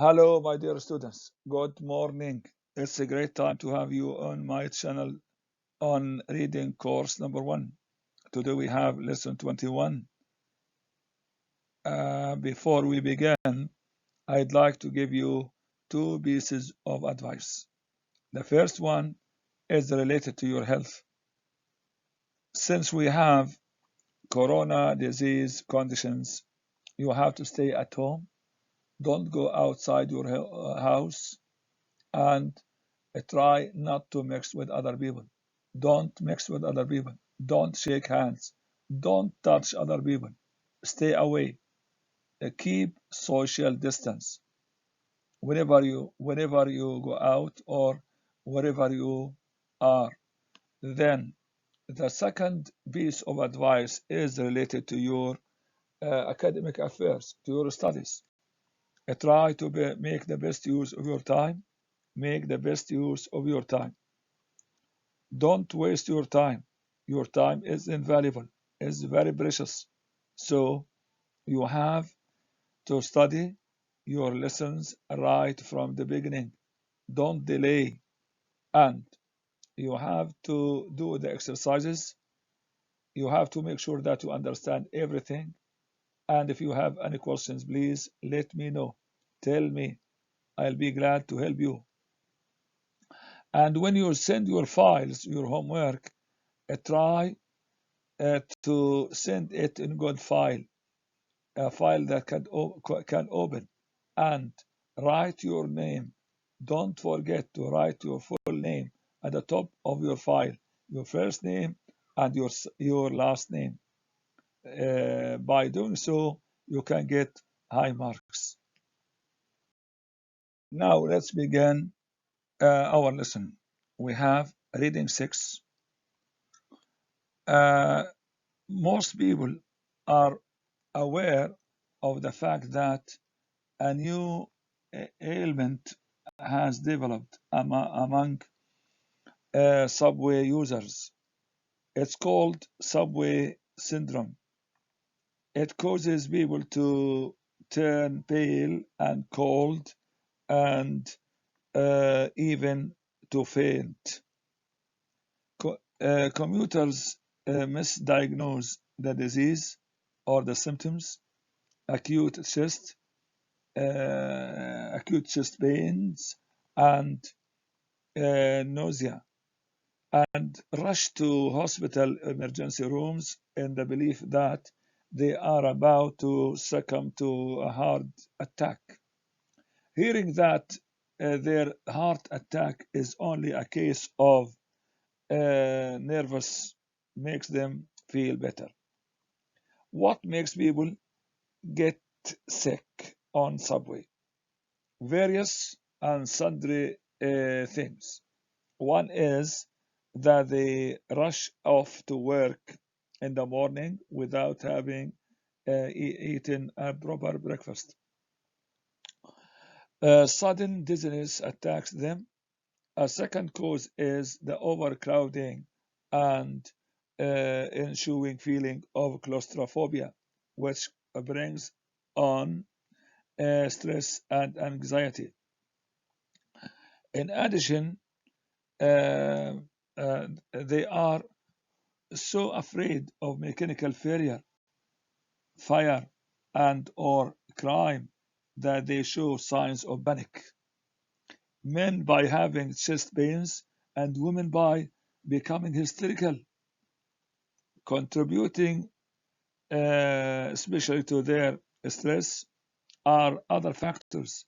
Hello, my dear students. Good morning. It's a great time to have you on my channel on reading course number 1. Today we have lesson 21. Before we begin, I'd like to give you two pieces of advice. The first one is related to your health. Since we have corona disease conditions, you have to stay at home. Don't go outside your house and try not to mix with other people. Don't mix with other people. Don't shake hands. Don't touch other people. Stay away. Keep social distance whenever you go out or wherever you are. Then the second piece of advice is related to your academic affairs, to your studies. Try to make the best use of your time. Make the best use of your time. Don't waste your time. Your time is invaluable, is very precious. So you have to study your lessons right from the beginning. Don't delay. And you have to do the exercises. You have to make sure that you understand everything. And if you have any questions, please let me know. Tell me. I'll be glad to help you. And when you send your files, your homework, try to send it in good file, a file that can open, and write your name. Don't forget to write your full name at the top of your file, your first name and your last name. By doing so, you can get high marks. Now let's begin our lesson. We have reading 6. Most people are aware of the fact that a new ailment has developed among subway users. It's called subway syndrome. It causes people to turn pale and cold and even to faint. Commuters misdiagnose the disease or the symptoms: acute chest pains and nausea, and rush to hospital emergency rooms in the belief that they are about to succumb to a heart attack. Hearing that their heart attack is only a case of nervous makes them feel better. What makes people get sick on subway? Various and sundry things. One is that they rush off to work in the morning without having eaten a proper breakfast. Sudden dizziness attacks them. A second cause is the overcrowding and ensuing feeling of claustrophobia, which brings on stress and anxiety. In addition, they are so afraid of mechanical failure, fire, and or crime that they show signs of panic. Men by having chest pains and women by becoming hysterical. Contributing especially to their stress are other factors,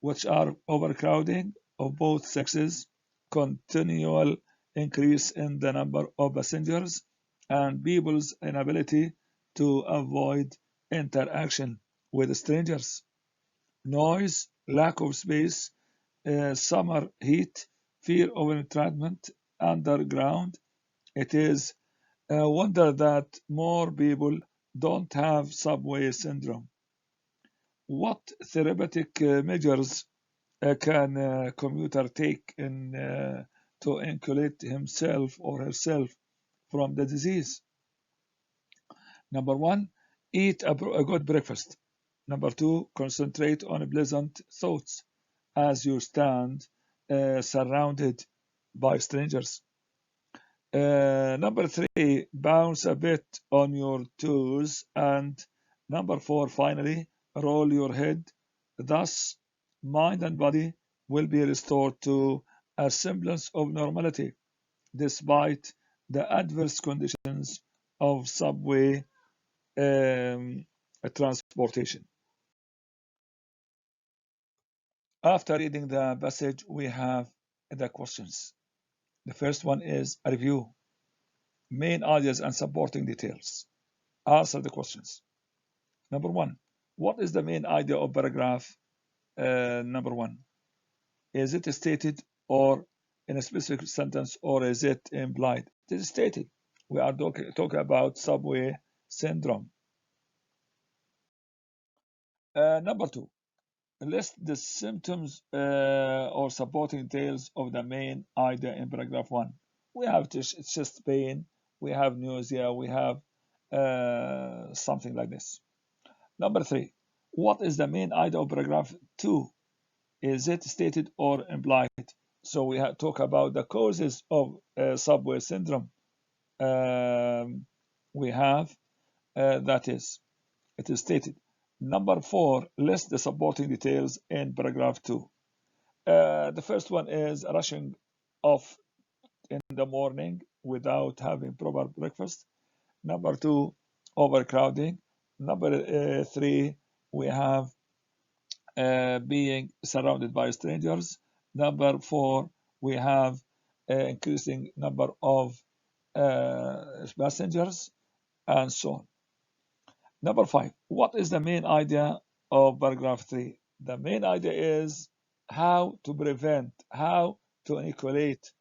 which are overcrowding of both sexes, continual increase in the number of passengers, and people's inability to avoid interaction with strangers. Noise, lack of space, summer heat, fear of entrapment underground. It is a wonder that more people don't have subway syndrome. What therapeutic measures can a commuter take to inculate himself or herself from the disease? Number one, eat a good breakfast. Number 2, concentrate on pleasant thoughts as you stand surrounded by strangers. Number 3, bounce a bit on your toes. And number 4, finally, roll your head. Thus, mind and body will be restored to a semblance of normality despite the adverse conditions of subway um, transportation. After reading the passage, we have the questions. The first one is a review, main ideas and supporting details. Answer the questions. Number 1, what is the main idea of paragraph number 1? Is it stated or in a specific sentence, or is it implied? It is stated. We are talking about subway syndrome. Number 2, list the symptoms or supporting details of the main idea in paragraph 1. We have chest pain, we have nausea, we have something like this. Number 3, what is the main idea of paragraph 2? Is it stated or implied? So we have talk about the causes of subway syndrome. We have that is, it is stated. Number 4, list the supporting details in paragraph 2. The first one is rushing off in the morning without having proper breakfast. Number 2, overcrowding. Number 3, we have being surrounded by strangers. Number 4, we have increasing number of passengers, and so on. Number 5, what is the main idea of paragraph 3? The main idea is how to prevent, how to inoculate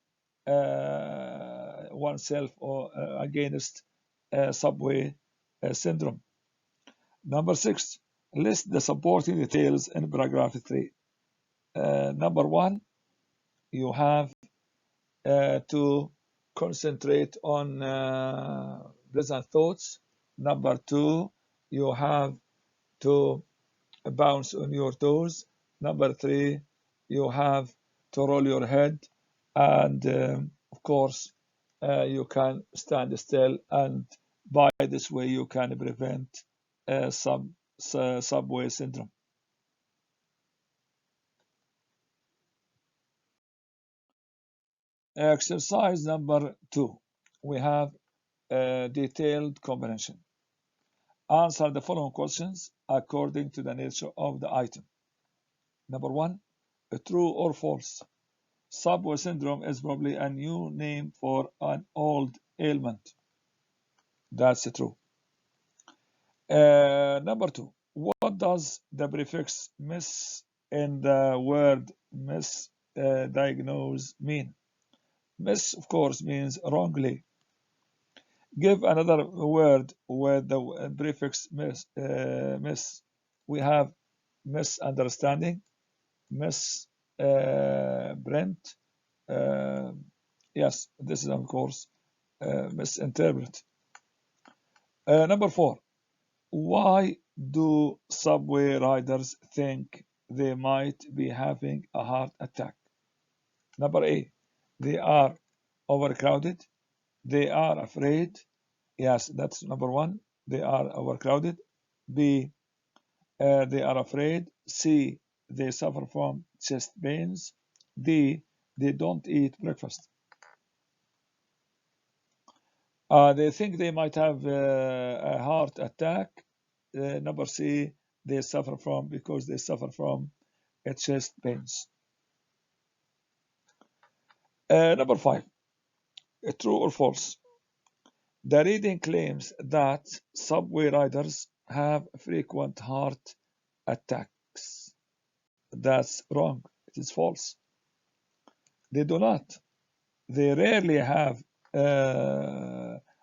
oneself or against subway syndrome. Number 6, list the supporting details in paragraph 3. Number 1, you have to concentrate on pleasant thoughts. Number 2, you have to bounce on your toes. Number 3, you have to roll your head. And of course, you can stand still, and by this way, you can prevent subway syndrome. Exercise number 2, we have detailed comprehension. Answer the following questions according to the nature of the item. Number 1, true or false? Subway syndrome is probably a new name for an old ailment. That's true. Number 2, what does the prefix miss in the word misdiagnose mean? Miss, of course, means wrongly. Give another word with the prefix miss. We have misunderstanding, misprint. Yes, this is, of course, misinterpret. Number 4, why do subway riders think they might be having a heart attack? Number A, they are overcrowded. They are afraid. Yes, that's number 1. They are overcrowded. B, they are afraid. C, they suffer from chest pains. D, they don't eat breakfast. They think they might have a heart attack. Number C, they suffer from, because they suffer from chest pains. Number 5, true or false? The reading claims that subway riders have frequent heart attacks. That's wrong. It is false. They do not. They rarely have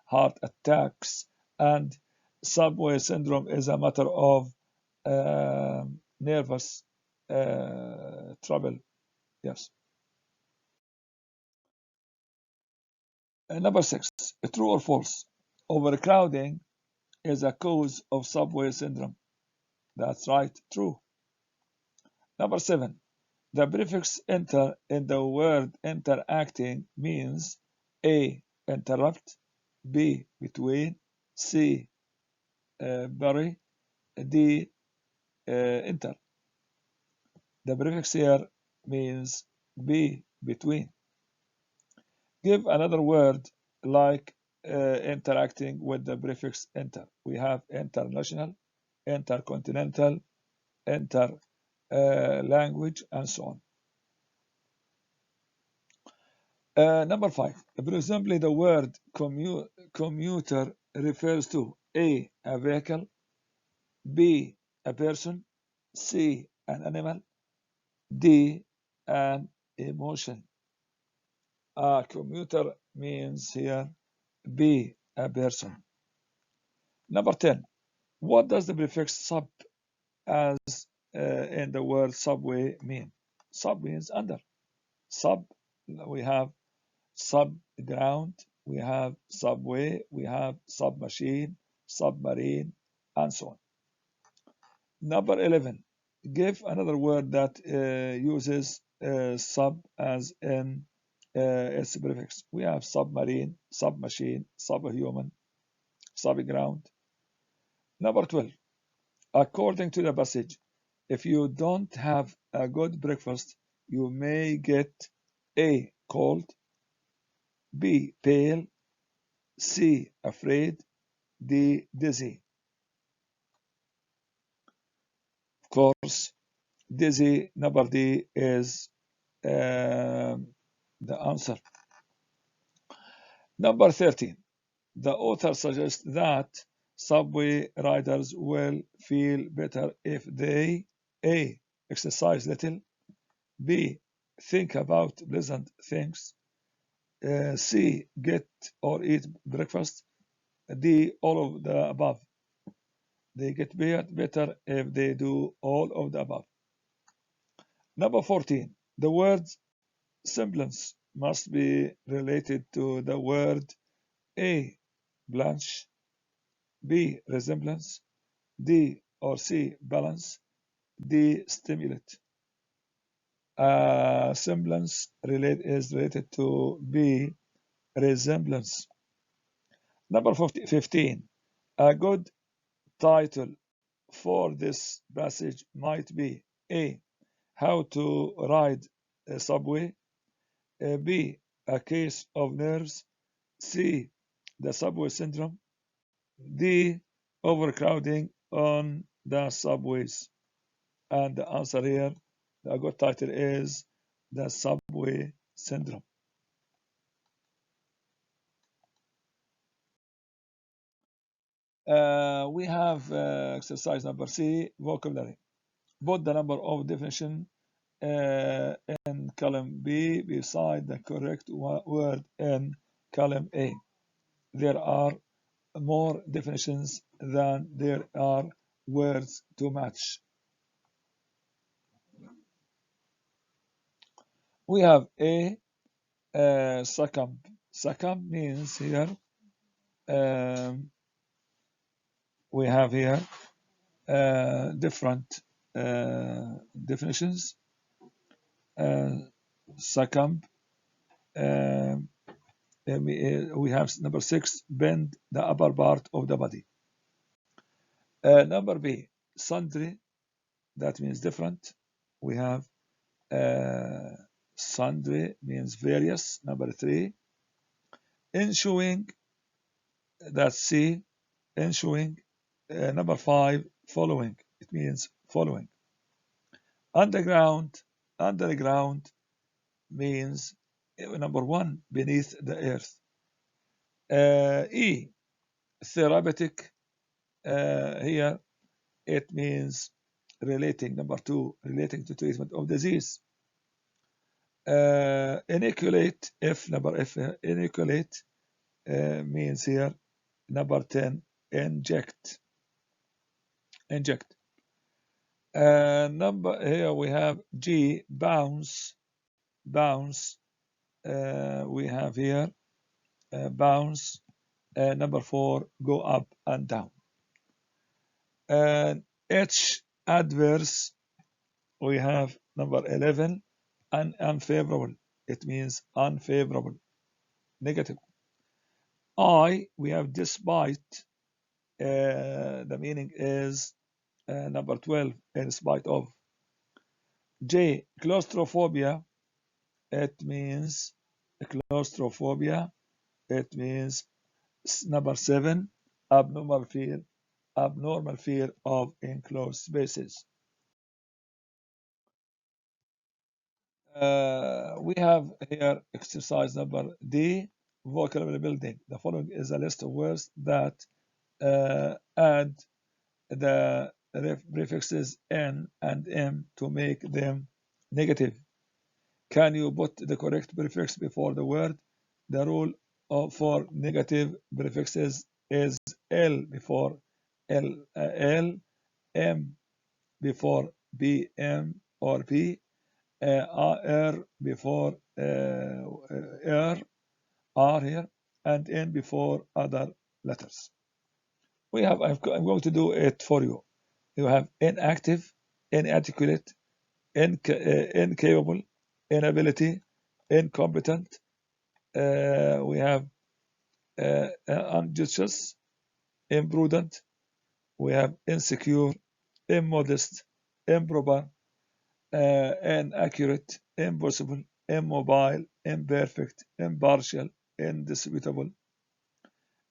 heart attacks, and subway syndrome is a matter of nervous trouble. Yes. Number 6, true or false? Overcrowding is a cause of subway syndrome. That's right, true. Number 7. The prefix inter in the word interacting means A. Interrupt, B. Between, C. Bury, D. Inter. The prefix here means B. Between. Give another word like interacting with the prefix inter. We have international, intercontinental, inter language, and so on. Number 5. Presumably the word commuter refers to A. A vehicle, B. A person, C. An animal, D. An emotion. A commuter means here B. A person. Number 10. What does the prefix sub as in the word subway mean? Sub means under. Sub, we have subground, we have subway, we have submachine, submarine, and so on. Number 11. Give another word that uses sub as in its prefix. We have submarine, submachine, subhuman, subground. Number 12. According to the passage, if you don't have a good breakfast, you may get A. Cold, B. Pale, C. Afraid, D. Dizzy. Of course, dizzy, number D, is the answer. Number 13. The author suggests that subway riders will feel better if they A. Exercise little, B. Think about pleasant things, C. Get or eat breakfast, D. All of the above. They get better if they do all of the above. Number 14. The word semblance must be related to the word A. Blanche, B. Resemblance, D or C. Balance, D. Stimulate. Semblance is related to B. Resemblance. Number 15. A good title for this passage might be A. How to ride a subway, B. A case of nerves, C. The subway syndrome, D. Overcrowding on the subways. And the answer here, the good title is The Subway Syndrome. We have exercise number C, vocabulary. Put the number of definition in column B beside the correct word in column A. There are more definitions than there are words to match. We have A, succumb. Succumb means here, we have here different definitions. Succumb, we have number 6, bend the upper part of the body. Number B, sundry, that means different. We have sundry means various. Number 3, ensuing, that's C, ensuing. Number 5, following, it means following. Underground, underground means number 1, beneath the earth. E, therapeutic, here it means relating. Number 2, relating to treatment of disease. Inoculate, number F, inoculate means here number 10, inject. Inject. Number here we have G, bounce. Bounce. We have here bounce. Number 4, go up and down. And H, Adverse, we have number 11, unfavorable. It means unfavorable, negative. We have despite. The meaning is number 12, in spite of. J, claustrophobia. It means claustrophobia. It means number 7, abnormal fear of enclosed spaces. We have here exercise number D, vocabulary building. The following is a list of words that add the prefixes N and M to make them negative. Can you put the correct prefix before the word? The rule for negative prefixes is L before L, M before B, M or P, R before R here, and N before other letters. I'm going to do it for you. You have inactive, inarticulate, incapable, inability, incompetent. We have unjudicious, imprudent. We have insecure, immodest, improper, inaccurate, impossible, immobile, imperfect, impartial, indisputable,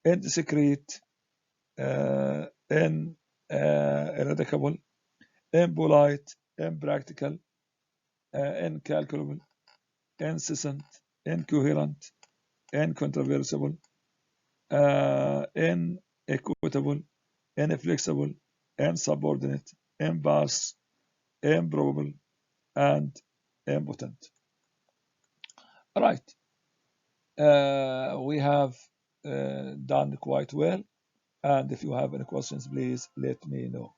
indiscreet, ineradicable, impolite, impractical, incalculable, incessant, incoherent, incontrovertible, inequitable, inflexible, insubordinate, imparse, improbable, and impotent. All right. We have done quite well. And if you have any questions, please let me know.